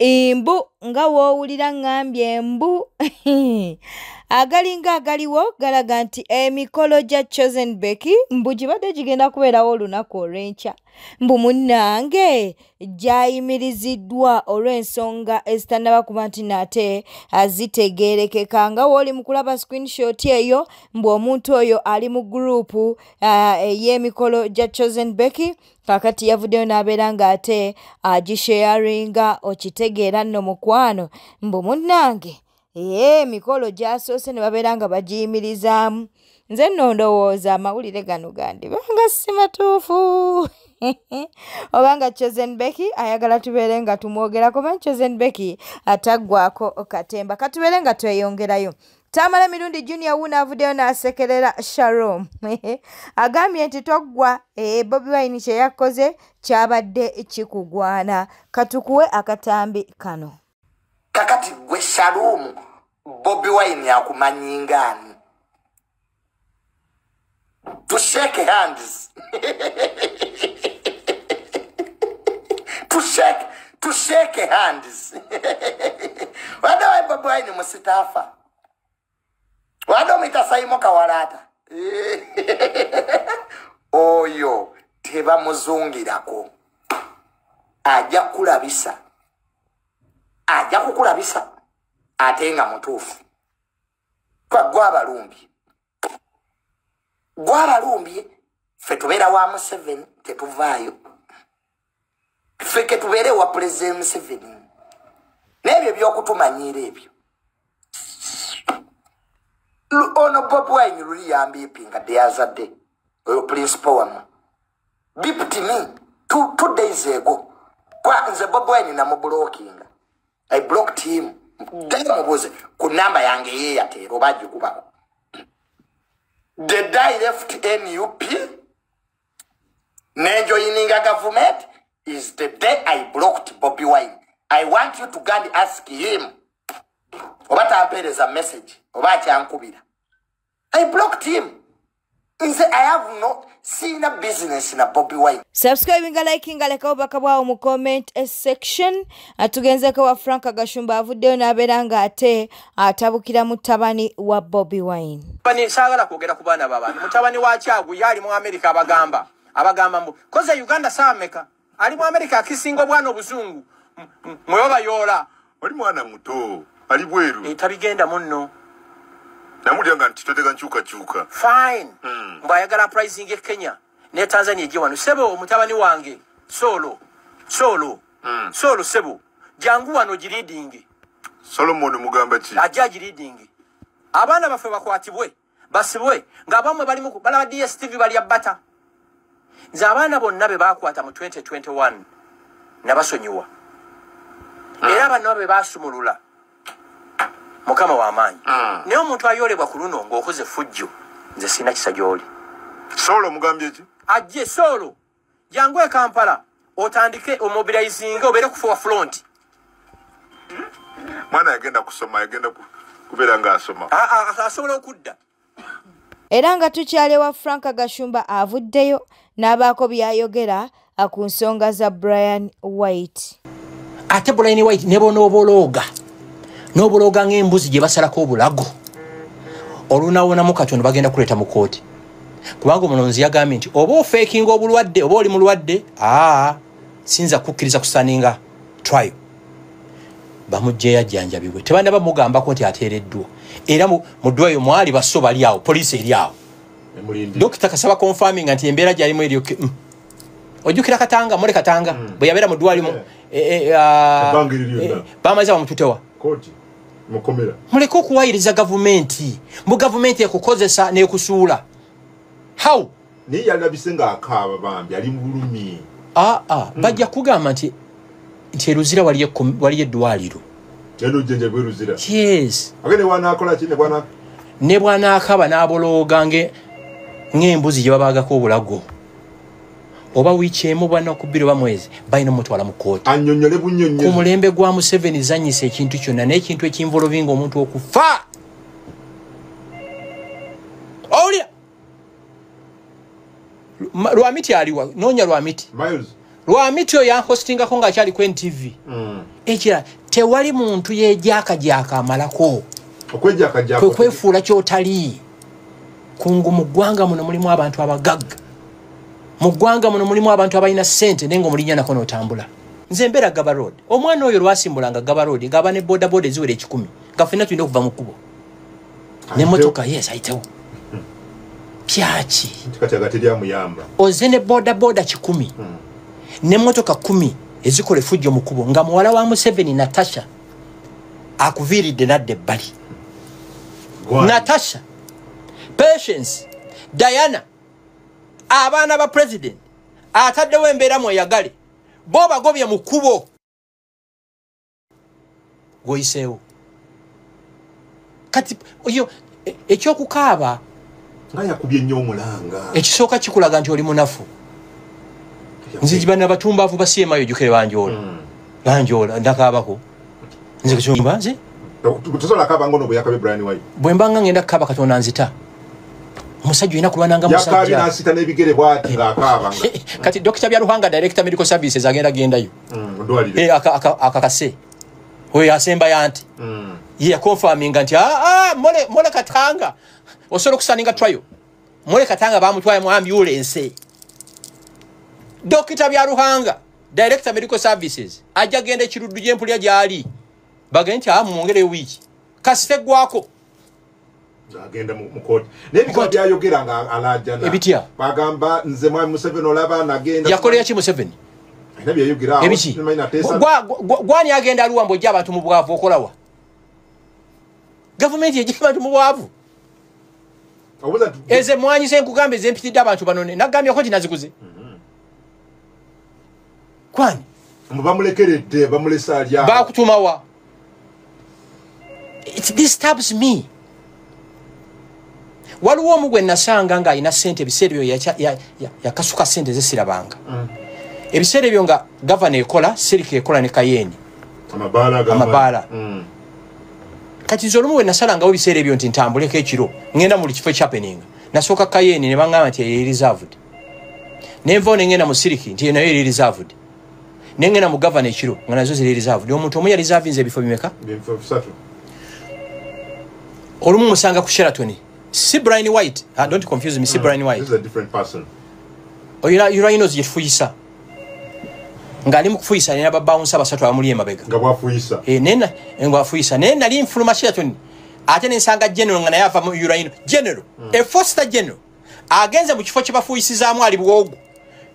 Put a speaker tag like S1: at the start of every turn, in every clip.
S1: Imbu nga woowulira ngambye mbu agalinga agaliwo galaga nti emikolo gya Chosen Becky mbu gibadde gigenda kubeerawo olunaku olw'enkya mbu munnange gyayimiriziddwa olw'ensonga ezitannaba kuba nti nate azitegeerekeka nga wooli mu kulaba screenshot eyo mbu omuntu oyo ali mu gurupu ey'emikolo gya Chosen Becky kakati yavuddeyo n'abeera ng'ate agisharinga okitegeera nno mukwano mbu munnange mikolo gyasoose ne babeera nga bagiyimirizaamu nze nno ndowooza amawulire gano gandibanga si matuufu obanga Chosen Becky ayagala tubeere nga tumwogerako manyi Chosen Becky ataggwako katemba katubeere nga tweyongerayo Tamala Mirundi Junior Wuna avuddeyo n'asekerera Sharon agambye nti toggwa Bobi Wine kye yakoze kyabadde kikugwana katukuwe akatambi kano
S2: kakati gwe Sharon Bobi Wine yakumanyi ngani to shake hands to shake hands wadawe Bobi Wine musitafa wado mitasaimo kawalata oyo teba muzungirako ajja kukulabisa atenga mutuufu kwa gwabalumbi fe tubeera wa Museveni tetuvaayo fe ke tubeere wa President Museveni n'ebyo by'okutumanyira ebyo ono Bobi Wine luli yambipinga deyazadde oyo principal wamu bipti me 2 days ago kwa nze Bobi Wine namublockinga I blocked him mubuze ku namba yange ye yatero bagikubako the day left NUP nejoining a government is the day I blocked Bobi Wine. I want you to go and ask him obata ampereza message obati ankubira I blocked him. I have no seen a business in a Bobi Wine.
S1: Subscribing, liking, leka obaka bwawo mu comment section. Atugenzeko wa Frank Gashumba avuddeyo n'abeera ate atabukira mutabani wa Bobi Wine.
S3: Bani sagala kwogera ku baana b'abantu. Mutabani wa Kyagu yali mu America abagamba mbu koze Uganda saameka ali mu America akisingo bwana obuzungu mweyoba yola
S4: oli mwana muto ali bweru
S3: etabigenda munno
S4: namulyanga ntitoteka nkyuka
S3: fine mbayagala pricing e Kenya ne Tanzania je wano sebo mutabani wange solo sebo jangu wano gireading
S4: Solomon mugamba ki
S3: ajaji reading abana bafe bakwatibwe basibwe ngabamwe bali mu bala DSTV bali abata nze abana bonna be bakwata mu 2021 nabasonyiwa era bano be basumulula mukama wa amanyi naye omuntu ayolebwa ku luno ng'okoze fujjo nze sina kisa gy'oli
S4: Solo mugambye ki
S3: ajje solo jangu e Kampala otandike omobilizing obeere ku forefront
S4: mwana yagenda kusoma yagenda kubeera ng'asoma
S3: asobola okudda
S1: era nga tukyali wa Frank Gashumba avuddeyo n'abaako byayogera ku nsonga za Brian White
S3: ate Brian White ne n'obulooga ng'embuzi gye basalako obulago olunawonamu Katonda bagenda kuleeta mu kooti kubanga omulonzi yagambye nti oba ofeekinga obulwadde oba oli mulwadde sinza kukkiriza kusaninga trial bamujjeyo ajjanjabibwe tebanda bamugambako nti ateereddwa era mu ddwayo mwali basso bali awo poliisi eri awo dokita kasaba confirming nti embeera gyalimu eryo ojjukira Katanga mole Katanga bwe yabeera mu ddwalimu bamaliza bamututewa
S4: mukomera
S3: muleke okuwayiriza gavumenti mu gavumenti ekukozesa n'ekusuula how
S4: niye yalabise ng'akaaba bambi ali mu bulumi
S3: bajja kugamba nti eruzira wali eddwaliro
S4: ejjenja bweruzira
S3: yes
S4: agende wanaakola ki
S3: ne bw'anaakaba n'abolooga ng'embuzi gye babaagako obulago oba wiiki emu bwana okubbira oba mwezi balina omutwala mu kooti
S4: annyonnyole bunnyonnyozi
S3: ku mulembe gwa Museveni zanyisa ekintu kyonna n'ekintu ekinvolovinga omuntu okufa owulira Lwamiti aliwa noonya Lwamiti Lwamityo ya hostingako nga kyali ku NTV. Ekira tewali muntu yejaka amalako. Kwefuula kyotali. Kungu mu ggwanga muno mulimu abantu abagagga. Mu ggwanga muno mulimu abantu abalina ssente nengo mulinya nako n'otambula. Nze mbeera Gaba Road. Omwana oyo lwasimbulanga Gaba Road ng'aba ne boda eziwera 10. Nga ffenna tulina okuva mu kkubo. N'emmotoka yes ayitewo. Pyaki.
S4: Kati agateri amuyamba.
S3: Oze ne boda 10. N'emmotoka 10 ezikola effujjo mu kkubo nga muwala wa Museveni Natasha akuviiridde nadde ebbali. Natasha, Patience, Diana, abaana ba president ataddewo embeera mweyagale bo bagobye mu kkubo goyiseewo kati oyo ekyokukaaba
S4: nga yakubye nnyo omulanga
S3: ekisooka kikulaga nti oli munafu nzijibana batumbavu basiemayo jukere banjola ndakaabako nze kukyomba nze
S4: tusobola kaba ngono bwe yakabe Brian White
S3: bwe mbanga ngenda kaba Katonda nzita omusajja ina kulwananga musajja
S4: yakabi nasita n'ebigere bwati ng'akaaba
S3: kati Dr. Byaruhanga Director Medical Services gendayo
S4: ndwalire
S3: akakase oyo asemba yanti ye confirming nti mole Katanga osobola okusaninga trial mole Katanga bamutwaye mu ambulance Dr. Byaruhanga Director Medical Services ajja genda ekiruddu gy'empulya gyali bagenti mwongere wiki kasite gwako
S4: agenda mu court nebiko byayogera nga alajana
S3: ebitya
S4: bagamba nze mwami Museveni olaba nagenda
S3: yakolera ki Museveni
S4: ina byayogera
S3: ebiki gwani agenda aluwambo jja abantu mu bwavu okolawa government ejja abantu mu bwavu eze mwanyi se nkugambe ze mpitidde abantu banone nagambye ko tinazikuze kwani
S4: bamulekeredde bamulesaalya
S3: bakutumawa. It disturbs me. Waliwo omugwe nasanga nga ina sente ebiseera byo yakasuka sente zesirabanga. Ebiseera byo nga governor ekola sirika ekola ne Kayeni amabala kati zolumu we nasalanga ebiseera ebyo nti ntambuleko ekiro ngenda mu kifo happening nasooka Kayeni ne bangamba nti ye reserved nenvo ngenda mu siriki nti nayo ye reserved nengena mu governor ekiro nga nazo ziri reserved omuntu omu ya reserve nze bifo bimeka
S4: bifo bisatu
S3: olumu musanga ku Sheraton si Brian White don't confuse me si Brian White
S4: this is a different person
S3: Urainos yefuyisa ngali mu kufuyisa ne babounce abasatu abamuli emabega
S4: nga bwafuyisa
S3: nena ngwafuyisa nena ali mfuluma Sheraton ate nsanga general nga naye ava mu Uraino general a foster general agenze mu kifo kye bafuyisizaamu ali bwogo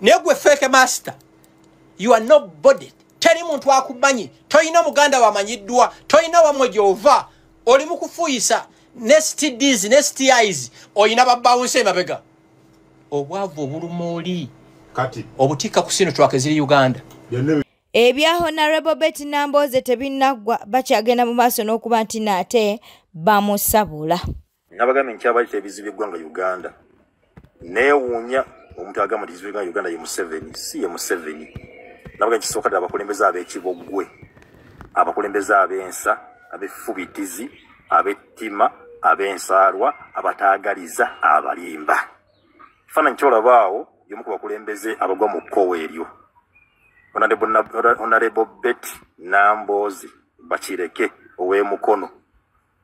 S3: negwe fake master you are nobody teri muntu akubanyi toyina muganda wamanyiddwa toyina wamwe jova oli mu kufuyisa nest eyes oyina babawunse mabega obwavu obulumoli
S4: kati
S3: obutika kusino twake ziri Uganda
S1: ebya Honorable Betty Namboze tebinnagwa bakyagenda mu maaso n'okuba nti nate bamusabula
S5: nabagambe nkyaba ebizibu eggwanga Uganda neewuunya omuntu agamba nti ebizibu eggwanga Uganda ye Museveni si ye Museveni nabaga kisooka ddala abakulembeze ab'ekibogwe abakulembeze ab'ensa ab'effubitizi ab'ettima ab'ensaalwa abataagaliza abalimba kifaananyi kyolabaawo y'omu ku bakulembeze abagwa mu kkowa eryo Honorable Betty Namboze Bakireke ow'emukono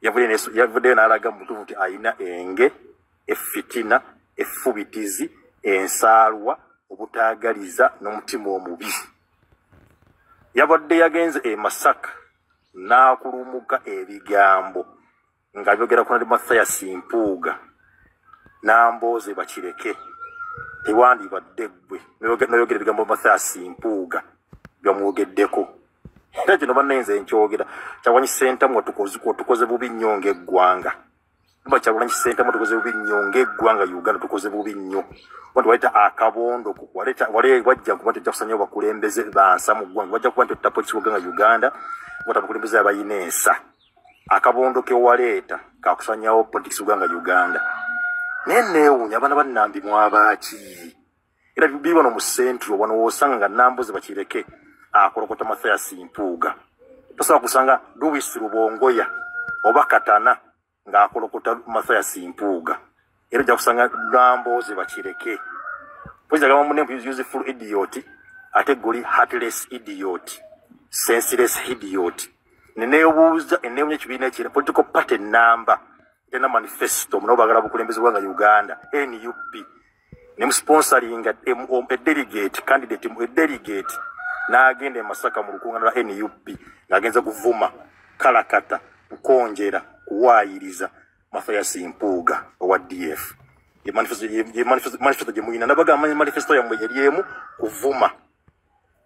S5: yavuddeyo n'alaga mu butuufu nti ayina enge effitina effubitizi ensaalwa obutaagaliza n'omutima omubi yabadde yagenze e Masaka n'akulumuka ebigambo nga byogera ku Mathias Mpuuga Namboze Bakireke tewandibadde ggwe n'oyogera ebigambo Mathias Mpuuga byamwogeddeko era kino bannayinza enkyogera Kyagulanyi Ssentamu tukoze bubi nnyo ng'eggwanga kuba Kyagulanyi Ssentamu tukoze bubi nnyo ng'eggwanga Uganda tukoze bubi nnyo wantu waleeta akabondo wajja kuba nti ojja kusanya bakulembeze bansa mu ggwanga wajja kuba nti otta poliisi w'eggwanga Uganda wata bakulembeze abayina ensa akabondo ke waleeta kakusanyawo politics w'eggwanga Uganda naye neewuunya abaana bannambi mwabaaki era biri wano mu Central wano w'osanga nga Namboze Bakireke akolokota Mathias Mpuuga tosobola kusanga Louis Rubongoya oba Katana ng'akolokota Mathias Mpuuga era ojja kusanga Namboze Bakireke pozi agamba munne useful idiot ate guli heartless idiot, senseless idiot. Nenebuuza enneewunya ekibiina ekira political party number tena manifesto muno bagala bukulembeze bwanga Uganda NUP ne sponsoringa delegate candidate delegate n'agenda Masaka mu lukungana lwa NUP n'agenza kuvuma kalakata kukonjera kuwaayiriza Mathias Mpuuga owa DF manifesto jemuyina nabaga manifesto ya mwejeriemu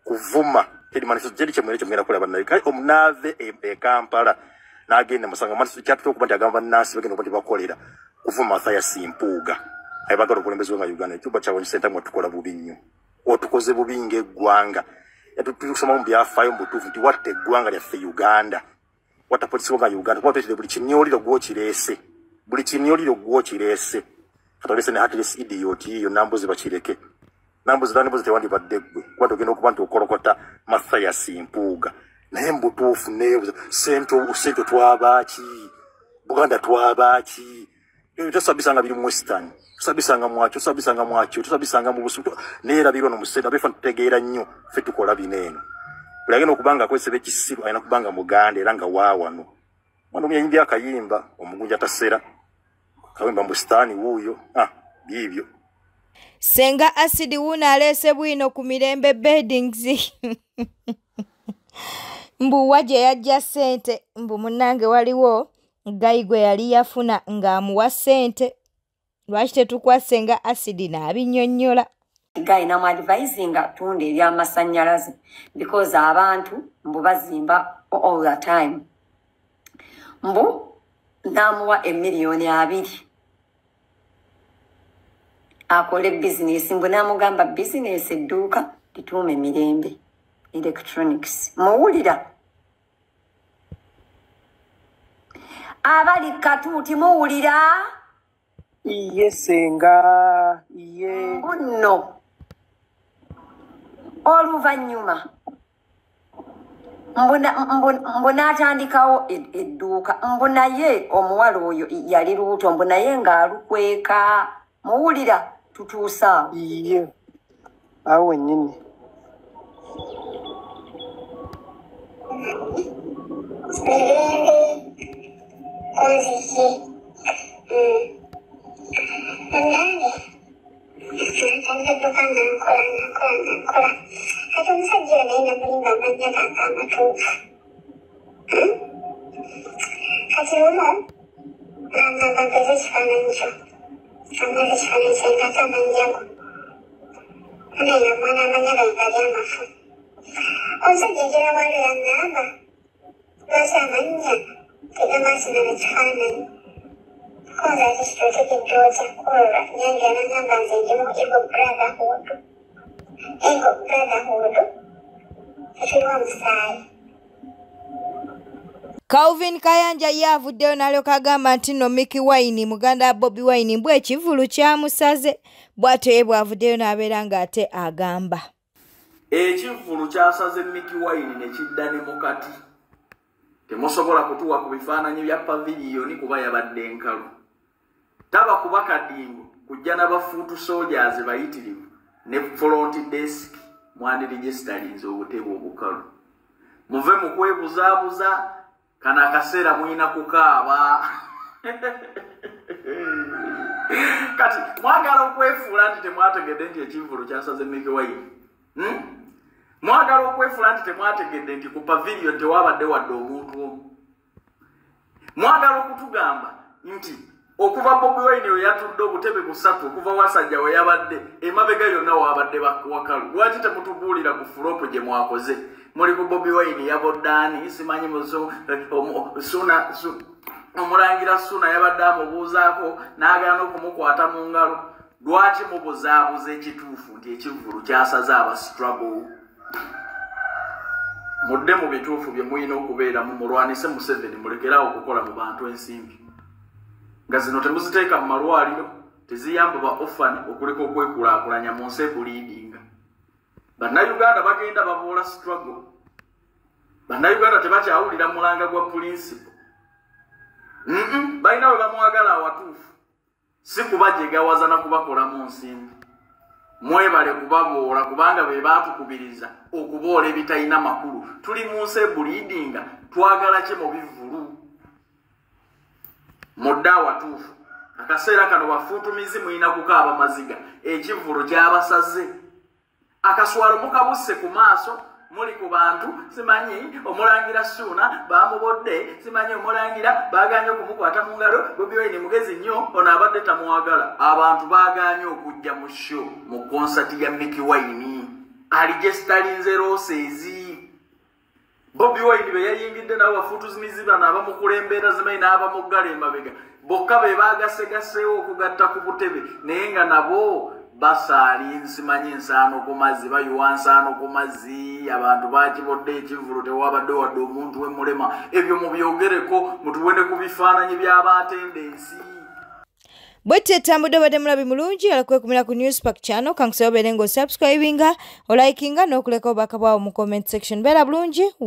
S5: kuvuma tedi manifesto jedi chemwere chemwera kula banalika omnave Kampala n'agenda Masaka manifesto kyatuto kubanja agamba nasi bagenda kubanja bakolera kuvuma Mathias Mpuuga ayibagala okulembeze nga Uganda ekyumba kyawe center mwe tukola bubi nnyo otukoze bubi ng'eggwanga yatutusoma mu byafayo mbutuufu nti watta eggwanga lyaffe Uganda watta polisi nga Uganda kuba petire buli kinyoliro gw'okirese katolese ne heartless idiot iyo nambuzi bakireke nambuzi tewandi baddegwe kuba togenda okuba nti okolokota Mathias Mpuuga naye mbutuufu neebuza sente twabaki Buganda twabaki tosabisanga biri mu Western tusabisanga mu busuto neera biro no musenda befa tutegeera nnyo ffe tukola bineeno bulagenda okubanga akozesa ekisiru ayina kubanga muganda era nga waawano mwana omuyimbi akayimba omugunja tasera kawimba mbustani wuuyo bibyo
S1: Senga Acid Wuuna aleese bwino ku Mirembe Beddings mbu waje yajja ssente mbu munnange waliwo Gayigwe yali yafuna ng'amuwa ssente lwaki tetukwa Senga Acid n'abinnyonnyola
S6: Guy na advisinga tunde eby'amasannyalaze because abantu mbu bazimba all the time mbu namuwa $2,000,000 akole business mbu namugamba business edduuka lituume Mirembe Electronics muwulira abali katuuti muwulira
S7: iye Senga iye
S6: buno oluvannyuma mbunatandikawo edduuka mbunaye omuwala oyo yali luuto mbunaye ng'alukweka muwulira tutuusa
S7: iye awo nyini
S1: Calvin Kayanja yavuddeyo n'alyoka agamba nti no Mickey Wine muganda Bobi Wine mbwe ekivulu kyamusaze bw'atyo ye bw'avuddeyo n'abeera ng'ate agamba
S8: ekivulu kyasaze Mickey Wine ne kidda ne mukati temusobola kutuwa ku bifaananyi bya paviliyoni kuba yabadde nkalu taba kuba kadingo kujja n'abafuutu soldiers bayitirivu ne front desk mwandiregisterinze obutebe obukalu muve mu kwebuzaabuza kana akaseera mwina kukaaba kati mwagala okwefuula nti temwategedde nti ekivulu kyasaze Mickey Wine mwagala okwefuula nti temwategedde nti ku pavilion tewabadde wadde omuntu omu mwagala okutugamba nti okuva Bobi Wine we yatudde obutebe busatu okuva wasajja we yabadde emabega yonna wabadde wakalu lwaki temutubuulira ku fulopu gye mwakoze muli ku Bobi Wine yaboddaani simanyi omulangira Suna yabadde amubuuzaako n'agaana okumukwata mu ngalo lwaki mubuzaabuza ekituufu nti ekivulu kyasaze aba struggle mudde mu bituufu bye muyina okubeeramu mulwanise Museveni mulekerawo okukola mu bantu ensimbi nga zino temuziteeka mu malwaliro teziyamba ba ofani okuleka okwekulaakulanya mu nsi ekuliidinga bannayuganda bagenda baboola struggle bannayuganda tebakyawulira mulanga gwa principle balina we bamwagala awatuufu si kubajegawaza na kubakola mu nsimbi mwebale kubaboola kubanga be batukubiriza okuboola ebitalina makulu. Tuli mu nsi ebulidinga, twagala ki mu bivulu? Mudda watuufu akaseera kano bafuutumizi mulina kukaaba maziga, ekivulu kyabasaze. Akaswalo mukabusse ku maaso, muli ku bantu, simanyi omulangira Ssuuna bamubodde, simanyi omulangira baganye okumukwata mu ngalo, Bobi Wine mugezi nnyo, ono abadde tamwagala. Abantu baganye okujja mu show mu konsati ya Mickey Wine aligestalinze roses. Bobi Wine be yayingidde nabo bafuutumizi bano abamukulembera zimanyi n'abamuggala emabega, bokka be bagasegaseewo okugatta ku butebe, naye nga nabo basaali nsimanyi ensaano ku mazzi, bayiwa nsaano ku mazzi. Abantu bakibodde ekivulu, tewabadde wadde omuntu wemulema. Ebyo mubyogereko, mutuwende ku bifaananyi by'abatendensi.
S1: Bwete etambudde obadde mulabi mulungi alakwekumira ku Newspark channel. Kankusaba obeere ng'osubscribinga, olikinga n'okuleka obubaka bwawo mu comment section. Beera bulungi.